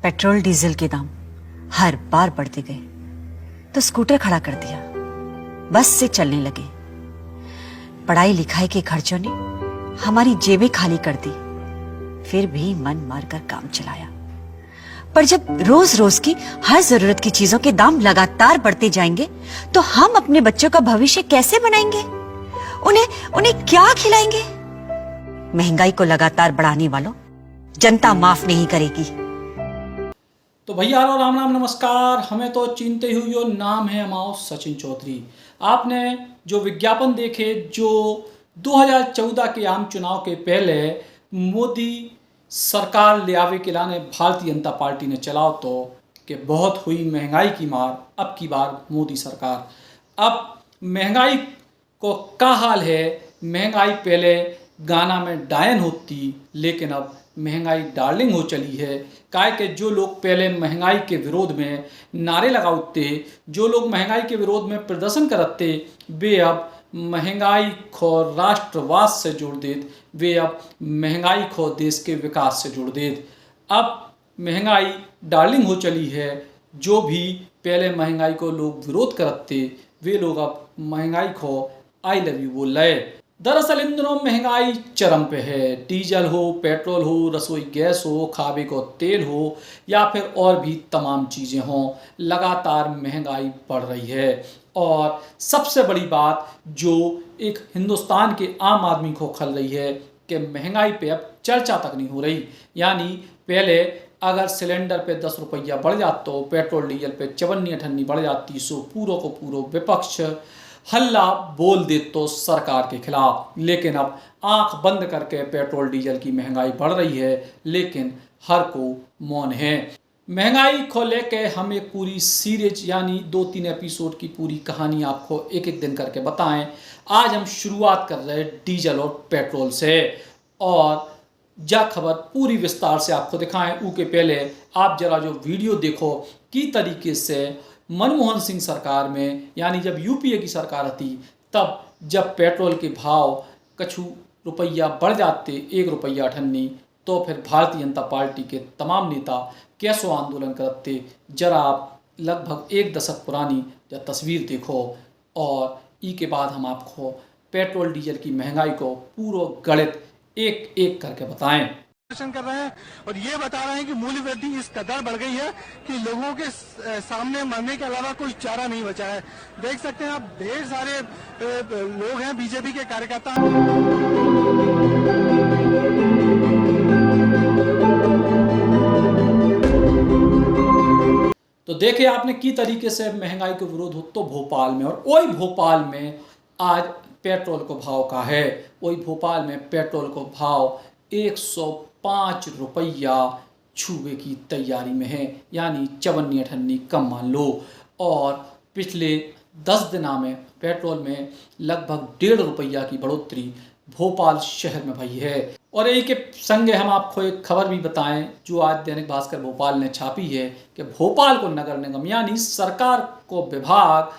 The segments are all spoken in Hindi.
पेट्रोल डीजल के दाम हर बार बढ़ते गए तो स्कूटर खड़ा कर दिया, बस से चलने लगे। पढ़ाई लिखाई के खर्चों ने हमारी जेबें खाली कर दी, फिर भी मन मारकर काम चलाया। पर जब रोज रोज की हर जरूरत की चीजों के दाम लगातार बढ़ते जाएंगे तो हम अपने बच्चों का भविष्य कैसे बनाएंगे? उन्हें क्या खिलाएंगे? महंगाई को लगातार बढ़ाने वालों जनता माफ नहीं करेगी। तो भैया राम राम नमस्कार। हमें तो चिंते हुई हो, नाम है हमारा सचिन चौधरी। आपने जो विज्ञापन देखे जो 2014 के आम चुनाव के पहले मोदी सरकार ले आवे के लाने भारतीय जनता पार्टी ने चलाओ तो कि बहुत हुई महंगाई की मार, अब की बार मोदी सरकार। अब महंगाई को क्या हाल है? महंगाई पहले गाना में डायन होती, लेकिन अब महंगाई डार्लिंग हो चली है। काय के जो लोग पहले महंगाई के विरोध में नारे लगाते, जो लोग महंगाई के विरोध में प्रदर्शन करते, वे अब महंगाई को राष्ट्रवाद से जोड़ देत, वे अब महंगाई को देश के विकास से जोड़ देत। अब महंगाई डार्लिंग हो चली है। जो भी पहले महंगाई को लोग विरोध करते, वे लोग अब महंगाई को आई लव यू बोल रहे। दरअसल इन दिनों महंगाई चरम पे है। डीजल हो, पेट्रोल हो, रसोई गैस हो, खावे को तेल हो या फिर और भी तमाम चीज़ें हों, लगातार महंगाई बढ़ रही है। और सबसे बड़ी बात जो एक हिंदुस्तान के आम आदमी को खल रही है कि महंगाई पे अब चर्चा तक नहीं हो रही। यानी पहले अगर सिलेंडर पे 10 रुपया बढ़ जाता तो पेट्रोल डीजल पे 54-58 बढ़ जाती, सो पूरा को पूरा विपक्ष हल्ला बोल दे तो सरकार के खिलाफ। लेकिन अब आंख बंद करके पेट्रोल डीजल की महंगाई बढ़ रही है, लेकिन हर को मौन है। महंगाई को लेके हम एक पूरी सीरीज यानी 2-3 एपिसोड की पूरी कहानी आपको एक एक दिन करके बताएं। आज हम शुरुआत कर रहे हैं डीजल और पेट्रोल से, और जा खबर पूरी विस्तार से आपको दिखाएं। उसके पहले आप जरा जो वीडियो देखो की तरीके से मनमोहन सिंह सरकार में, यानी जब यूपीए की सरकार थी, तब जब पेट्रोल के भाव कछु रुपया बढ़ जाते 1 रुपया 98, तो फिर भारतीय जनता पार्टी के तमाम नेता कैसो आंदोलन करते। जरा आप लगभग 1 दशक पुरानी जब तस्वीर देखो, और ई के बाद हम आपको पेट्रोल डीजल की महंगाई को पूरा गणित एक एक करके बताएं। कर रहे हैं और ये बता रहे हैं कि मूल्य वृद्धि इस कदर बढ़ गई है कि लोगों के सामने मरने के अलावा कोई चारा नहीं बचा है। देख सकते हैं आप, ढेर सारे लोग हैं, बीजेपी के कार्यकर्ता। तो देखे आपने की तरीके से महंगाई के विरोध हो तो भोपाल में, और वही भोपाल में आज पेट्रोल को भाव का है। वही भोपाल में पेट्रोल को भाव 105 रुपया छूबे की तैयारी में है, यानी 54-58 कम मान लो। और पिछले 10 दिनों में पेट्रोल में लगभग 1.5 रुपया की बढ़ोतरी भोपाल शहर में भई है। और यही के संगे हम आपको एक खबर भी बताएं जो आज दैनिक भास्कर भोपाल ने छापी है कि भोपाल को नगर निगम यानी सरकार को विभाग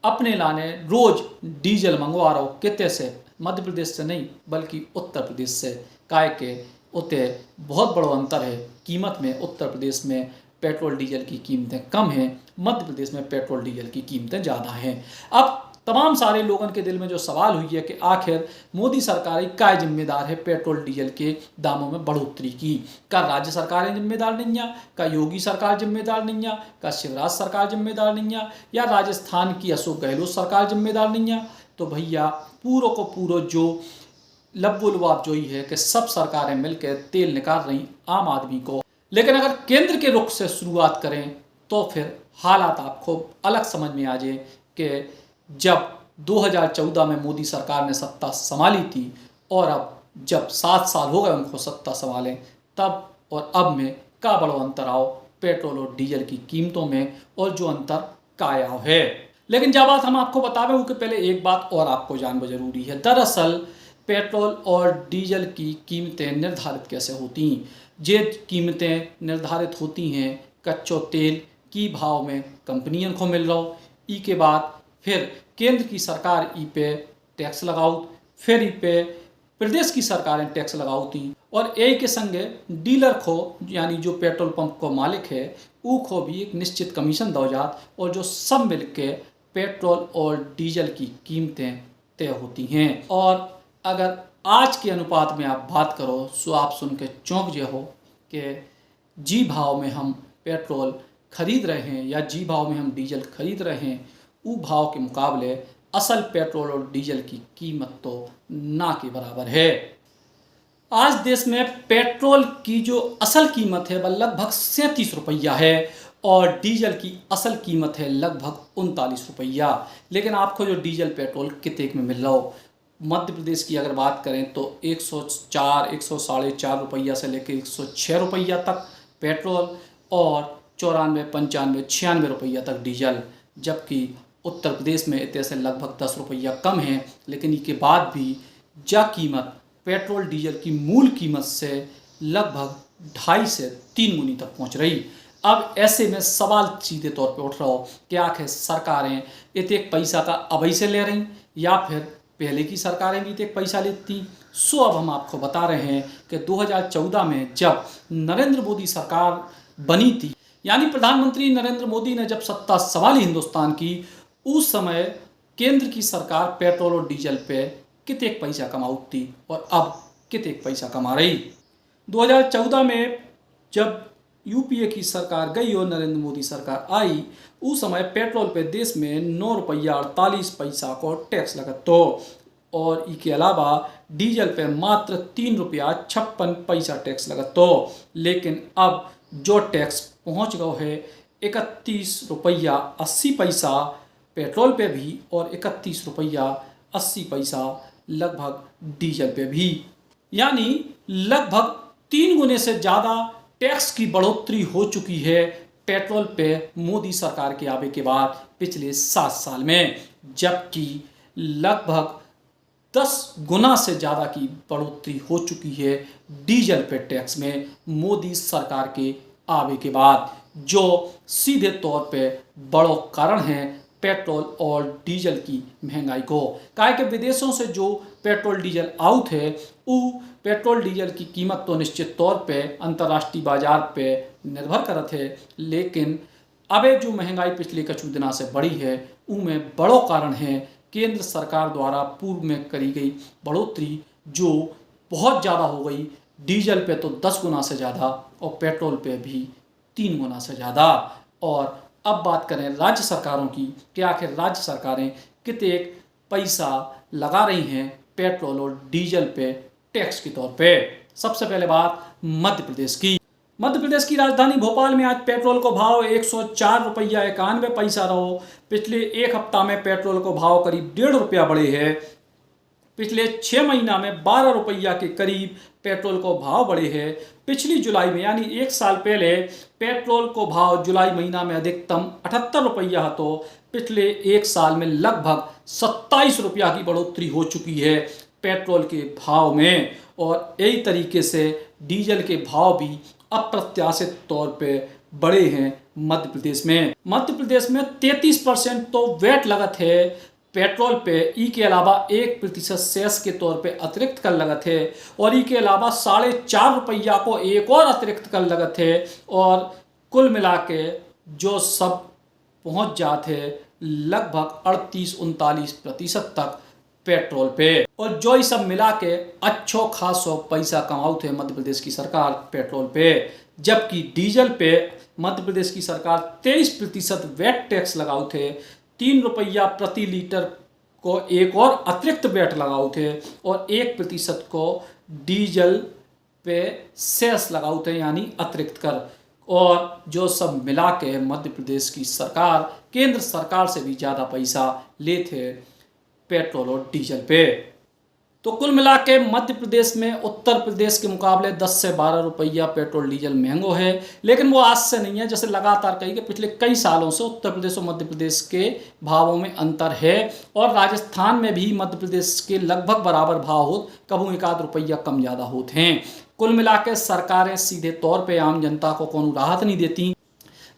अपने लाने रोज डीजल मंगवा रहा हो। कितने से? मध्य प्रदेश से नहीं बल्कि उत्तर प्रदेश से। काय के उते बहुत बड़ा अंतर है कीमत में। उत्तर प्रदेश में पेट्रोल डीजल की कीमतें कम हैं, मध्य प्रदेश में पेट्रोल डीजल की कीमतें ज़्यादा हैं। अब तमाम सारे लोगों के दिल में जो सवाल हुई है कि आखिर मोदी सरकार क्या जिम्मेदार है पेट्रोल डीजल के दामों में बढ़ोतरी की? क्या राज्य सरकारें जिम्मेदार नहीं है? क्या योगी सरकार जिम्मेदार नहीं है? क्या शिवराज सरकार जिम्मेदार नहीं है? या राजस्थान की अशोक गहलोत सरकार जिम्मेदार नहीं है? तो भैया पूरो को पूरो जो लब्बो लुबाब जो ही है कि सब सरकारें मिलकर तेल निकाल रही आम आदमी को। लेकिन अगर केंद्र के रुख से शुरुआत करें तो फिर हालात आपको अलग समझ में आ जाए कि जब 2014 में मोदी सरकार ने सत्ता संभाली थी और अब जब 7 साल हो गए उनको सत्ता संभालें, तब और अब में क्या बड़ो अंतर आओ पेट्रोल और डीजल की कीमतों में, और जो अंतर काया है। लेकिन जब बात हम आपको बतावें उसके पहले एक बात और आपको जानना जरूरी है। दरअसल पेट्रोल और डीजल की कीमतें निर्धारित कैसे होती हैं? ये कीमतें निर्धारित होती हैं कच्चो तेल की भाव में कंपनियों को मिल रहा हो, ई के बाद फिर केंद्र की सरकार ई पे टैक्स लगाओ, फिर ई पे प्रदेश की सरकारें टैक्स लगाओ थी, और यही के संगे डीलर को यानी जो पेट्रोल पंप को मालिक है ऊ को भी एक निश्चित कमीशन दो जात और जो सब मिल के पेट्रोल और डीजल की कीमतें तय होती हैं। और अगर आज के अनुपात में आप बात करो तो आप सुन के चौंक जे हो कि जी भाव में हम पेट्रोल खरीद रहे हैं या जी भाव में हम डीजल खरीद रहे हैं, ऊ भाव के मुकाबले असल पेट्रोल और डीजल की कीमत तो ना के बराबर है। आज देश में पेट्रोल की जो असल कीमत है वह लगभग 37 रुपया है और डीजल की असल कीमत है लगभग 39 रुपया। लेकिन आपको जो डीजल पेट्रोल कितने में मिल रहा हो, मध्य प्रदेश की अगर बात करें तो 104, 104.5 रुपया से लेकर 106 रुपया तक पेट्रोल और 94, 95, 96 रुपया तक डीजल, जबकि उत्तर प्रदेश में इतने से लगभग 10 रुपया कम है। लेकिन इसके बाद भी जा कीमत पेट्रोल डीजल की मूल कीमत से लगभग 2.5 से 3 गुनी तक पहुंच रही। अब ऐसे में सवाल सीधे तौर पे उठ रहा हो कि आखिर सरकारें इतने पैसा का अभी से ले रही या फिर पहले की सरकारें भी इतने पैसा लेती। सो अब हम आपको बता रहे हैं कि 2014 में जब नरेंद्र मोदी सरकार बनी थी, यानी प्रधानमंत्री नरेंद्र मोदी ने जब सत्ता संभाली हिंदुस्तान की, उस समय केंद्र की सरकार पेट्रोल और डीजल पे कितने पैसा कमाती और अब कितने पैसा कमा रही। 2014 में जब यूपीए की सरकार गई और नरेंद्र मोदी सरकार आई, उस समय पेट्रोल पे देश में 9 रुपया 48 पैसा को टैक्स लगत तो और इसके अलावा डीजल पे मात्र 3 रुपया 56 पैसा टैक्स लगत तो। लेकिन अब जो टैक्स पहुंच गया है 31 रुपया 80 पैसा पेट्रोल पे भी और 31 रुपया 80 पैसा लगभग डीजल पे भी, यानी लगभग 3 गुने से ज़्यादा टैक्स की बढ़ोतरी हो चुकी है पेट्रोल पे मोदी सरकार के आने के बाद पिछले 7 साल में, जबकि लगभग 10 गुना से ज़्यादा की बढ़ोतरी हो चुकी है डीजल पे टैक्स में मोदी सरकार के आने के बाद, जो सीधे तौर पे बड़ो कारण है पेट्रोल और डीजल की महंगाई को। काहे कि विदेशों से जो पेट्रोल डीजल आउट है वो पेट्रोल डीजल की कीमत तो निश्चित तौर पे अंतर्राष्ट्रीय बाजार पे निर्भर करत है, लेकिन अबे जो महंगाई पिछले कुछ दिनों से बढ़ी है उनमें बड़ो कारण है केंद्र सरकार द्वारा पूर्व में करी गई बढ़ोतरी जो बहुत ज़्यादा हो गई। डीजल पे तो 10 गुना से ज़्यादा और पेट्रोल पे भी 3 गुना से ज़्यादा। और अब बात करें राज्य सरकारों की कि आखिर राज्य सरकारें कितने पैसा लगा रही हैं पेट्रोल और डीजल पे टैक्स के तौर पे। सबसे पहले बात मध्य प्रदेश की। मध्य प्रदेश की राजधानी भोपाल में आज पेट्रोल को भाव 104 रुपया 91 पैसा रहो। पिछले एक हफ्ता में पेट्रोल को भाव करीब 1.5 रुपया बढ़े हैं। पिछले 6 महीना में 12 रुपया के करीब पेट्रोल को भाव बढ़े हैं। पिछली जुलाई में यानी 1 साल पहले पेट्रोल को भाव जुलाई महीना में अधिकतम 78 रुपया तो पिछले 1 साल में लगभग 27 रुपया की बढ़ोतरी हो चुकी है पेट्रोल के भाव में। और यही तरीके से डीजल के भाव भी अप्रत्याशित तौर पे बढ़े हैं मध्य प्रदेश में। मध्य प्रदेश में 33% तो वैट लगत है पेट्रोल पे, ई के अलावा 1% सेस के तौर पे अतिरिक्त कर लगत है और ई के अलावा 4.5 रुपया को एक और अतिरिक्त कर लगत है और कुल मिला के जो सब पहुंच जाते लगभग 38-39% तक पेट्रोल पे। और जो ये सब मिला के अच्छो खासो पैसा कमाऊ थे मध्य प्रदेश की सरकार पेट्रोल पे, जबकि डीजल पे मध्य प्रदेश की सरकार 23% वैट टैक्स लगाऊ थे। 3 रुपया प्रति लीटर को एक और अतिरिक्त वैट लगाऊ थे और 1% को डीजल पे सेस लगाऊ थे यानी अतिरिक्त कर। और जो सब मिला के मध्य प्रदेश की सरकार केंद्र सरकार से भी ज़्यादा पैसा ले थे पेट्रोल और डीजल पे। तो कुल मिला के मध्य प्रदेश में उत्तर प्रदेश के मुकाबले 10 से 12 रुपया पेट्रोल डीजल महंगो है, लेकिन वो आज से नहीं है। जैसे लगातार कही कि पिछले कई सालों से उत्तर प्रदेश और मध्य प्रदेश के भावों में अंतर है और राजस्थान में भी मध्य प्रदेश के लगभग बराबर भाव हो, कभी 1 रुपया कम ज़्यादा होते हैं। कुल मिला के सरकारें सीधे तौर पर आम जनता को कोनो राहत नहीं देती।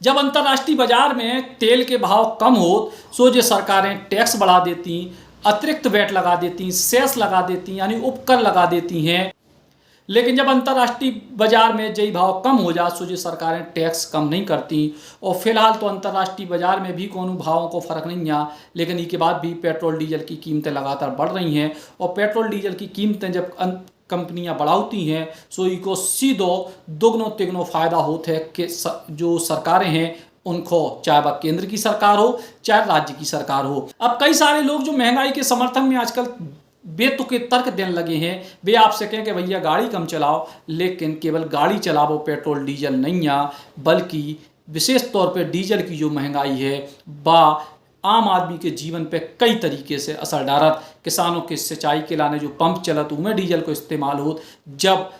जब अंतर्राष्ट्रीय बाजार में तेल के भाव कम हो सो जो सरकारें टैक्स बढ़ा देती, अतिरिक्त वैट लगा देती, सेस लगा देती यानी उपकर लगा देती हैं। लेकिन जब अंतर्राष्ट्रीय बाजार में जई भाव कम हो जा सो जो सरकारें टैक्स कम नहीं करती। और फिलहाल तो अंतर्राष्ट्रीय बाजार में भी कोनो भावों को फर्क नहीं आ, लेकिन इसके बाद भी पेट्रोल डीजल की कीमतें लगातार बढ़ रही हैं। और पेट्रोल डीजल की कीमतें जब कंपनियां बढ़ाती हैं सो इको सीधो दुगनो तिगनो फायदा होता है कि जो सरकारें हैं उनको, चाहे वह केंद्र की सरकार हो चाहे राज्य की सरकार हो। अब कई सारे लोग जो महंगाई के समर्थन में आजकल बेतुके तर्क देने लगे हैं, वे आपसे कहें कि भैया गाड़ी कम चलाओ, लेकिन केवल गाड़ी चलाओ पेट्रोल डीजल नहीं आ, बल्कि विशेष तौर पे डीजल की जो महंगाई है वह आम आदमी के जीवन पे कई तरीके से असर डालत। किसानों के सिंचाई के लाने जो पंप चलत उनमें डीजल को इस्तेमाल हो, जब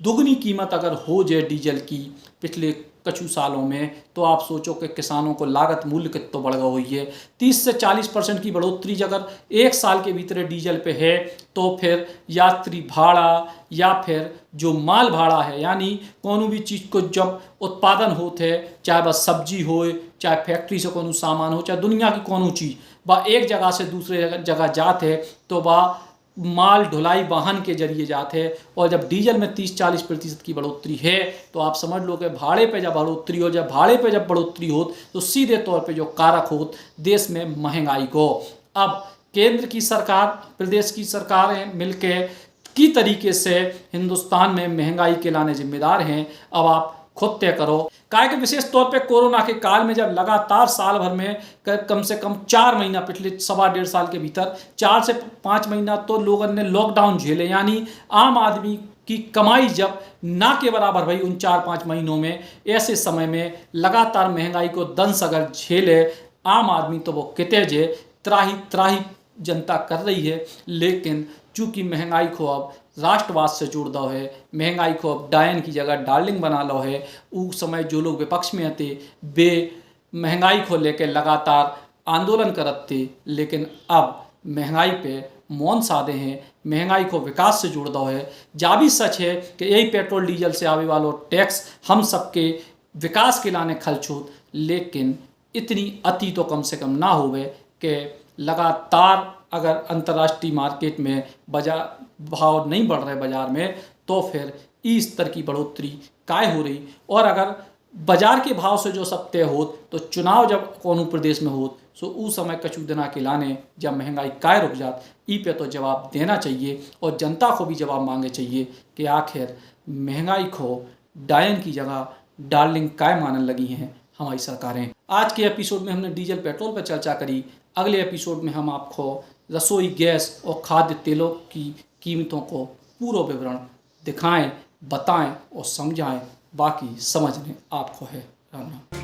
दुगनी कीमत अगर हो जाए डीजल की पिछले कछु सालों में, तो आप सोचो कि किसानों को लागत मूल्य कितना बढ़ हुई है। 30 से 40% की बढ़ोतरी अगर एक साल के भीतर डीजल पे है, तो फिर यात्री भाड़ा या फिर जो माल भाड़ा है, यानी कोनो भी चीज़ को जब उत्पादन होते है, चाहे वह सब्जी हो, चाहे फैक्ट्री से कोनो सामान हो, चाहे दुनिया की कोनो चीज़, वह एक जगह से दूसरे जगह जाते है तो वह माल ढुलाई वाहन के जरिए जाते हैं। और जब डीजल में 30-40% की बढ़ोतरी है, तो आप समझ लो कि भाड़े पे जब बढ़ोतरी हो, जब भाड़े पे जब बढ़ोतरी हो तो सीधे तौर पे जो कारक हो देश में महंगाई को। अब केंद्र की सरकार, प्रदेश की सरकारें मिलकर की तरीके से हिंदुस्तान में महंगाई के लाने जिम्मेदार हैं। अब आप खुद तय करो। काहे कि विशेष तौर पे कोरोना के काल में जब लगातार साल भर में कम से कम 4 महीना, पिछले 1.5 साल के भीतर 4 से 5 महीना तो लोगों ने लॉकडाउन झेले, यानी आम आदमी की कमाई जब ना के बराबर भाई उन 4-5 महीनों में, ऐसे समय में लगातार महंगाई को दंश अगर झेले आम आदमी तो वो किते जे त्राही जनता कर रही है। लेकिन चूंकि महंगाई को अब राष्ट्रवाद से जोड़ दो है, महंगाई को अब डायन की जगह डार्लिंग बना लो है, उस समय जो लोग विपक्ष में थे वे महंगाई को लेकर लगातार आंदोलन करते थे, लेकिन अब महंगाई पे मौन साधे हैं, महंगाई को विकास से जोड़ दो है। जा भी सच है कि यही पेट्रोल डीजल से आने वाला टैक्स हम सबके विकास के लाने खर्च हो, लेकिन इतनी अति तो कम से कम ना होवे कि लगातार अगर अंतर्राष्ट्रीय मार्केट में बाजार भाव नहीं बढ़ रहे बाजार में, तो फिर इस स्तर की बढ़ोतरी काय हो रही। और अगर बाजार के भाव से जो सब तय हो, तो चुनाव जब कोनो प्रदेश में हो तो उस समय कछु दिना के लाने जब महंगाई काय रुक जात, ई पे तो जवाब देना चाहिए और जनता को भी जवाब मांगे चाहिए कि आखिर महंगाई को डायन की जगह डार्लिंग काय मानने लगी हैं हमारी सरकारें। आज के एपिसोड में हमने डीजल पेट्रोल पर चर्चा करी। अगले एपिसोड में हम आपको रसोई गैस और खाद्य तेलों की कीमतों को पूरा विवरण दिखाएं, बताएं और समझाएं। बाकी समझने आपको है।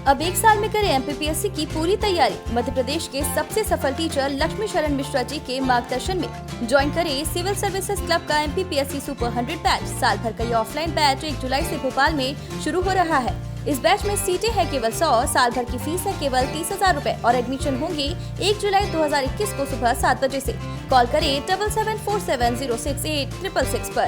अब 1 साल में करें MPPSC की पूरी तैयारी। मध्य प्रदेश के सबसे सफल टीचर लक्ष्मी शरण मिश्रा जी के मार्गदर्शन में ज्वाइन करें सिविल सर्विसेज क्लब का MPPSC सुपर 100 बैच। साल भर का ये ऑफलाइन बैच 1 जुलाई से भोपाल में शुरू हो रहा है। इस बैच में सीटें हैं केवल 100, साल भर की फीस है केवल 30,000 रुपए और एडमिशन होंगे 1 जुलाई 2021 को सुबह 7 बजे से। कॉल करें 7747068666 पर।